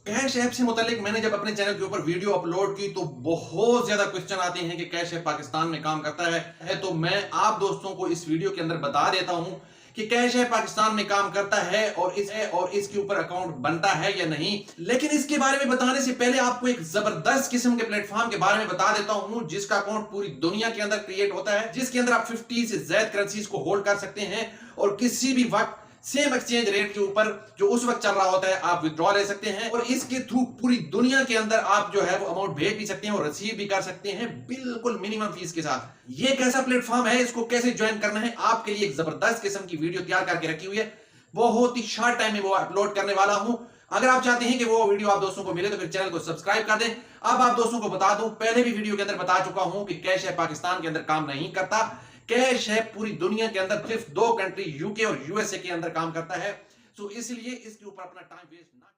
Cash app से मुतालिक मैंने जब अपने चैनल के ऊपर वीडियो अपलोड की तो बहुत ज्यादा क्वेश्चन आते हैं कि कैश ऐप पाकिस्तान में काम करता है तो मैं आप दोस्तों को इस वीडियो के अंदर बता देता हूं कि कैश ऐप पाकिस्तान में काम करता है और इसके ऊपर अकाउंट बनता है या नहीं। लेकिन इसके बारे में बताने से पहले आपको एक जबरदस्त किस्म के प्लेटफॉर्म के बारे में बता देता हूं जिसका अकाउंट पूरी दुनिया के अंदर क्रिएट होता है, जिसके अंदर आप 50 से ज्यादा करेंसीज को होल्ड कर सकते हैं और किसी भी वक्त सेम एक्सचेंज रेट के ऊपर जो उस वक्त चल रहा होता है आप विड्रॉ ले सकते हैं और इसके थ्रू पूरी दुनिया के अंदर आप जो है वो अमाउंट भेज भी सकते हैं और रिसीव भी कर सकते हैं बिल्कुल मिनिमम फीस के साथ। ये कैसा प्लेटफॉर्म है, इसको कैसे ज्वाइन करना है, आपके लिए एक जबरदस्त किस्म की वीडियो तैयार करके रखी हुई है। बहुत ही शॉर्ट टाइम में वो अपलोड करने वाला हूं। अगर आप चाहते हैं कि वो वीडियो आप दोस्तों को मिले तो फिर चैनल को सब्सक्राइब कर दें। अब आप दोस्तों को बता दूं, पहले भी वीडियो के अंदर बता चुका हूं कि कैश ऐप पाकिस्तान के अंदर काम नहीं करता। कैश ऐप पूरी दुनिया के अंदर सिर्फ 2 कंट्री यूके और यूएसए के अंदर काम करता है। तो इसलिए इसके ऊपर अपना टाइम वेस्ट ना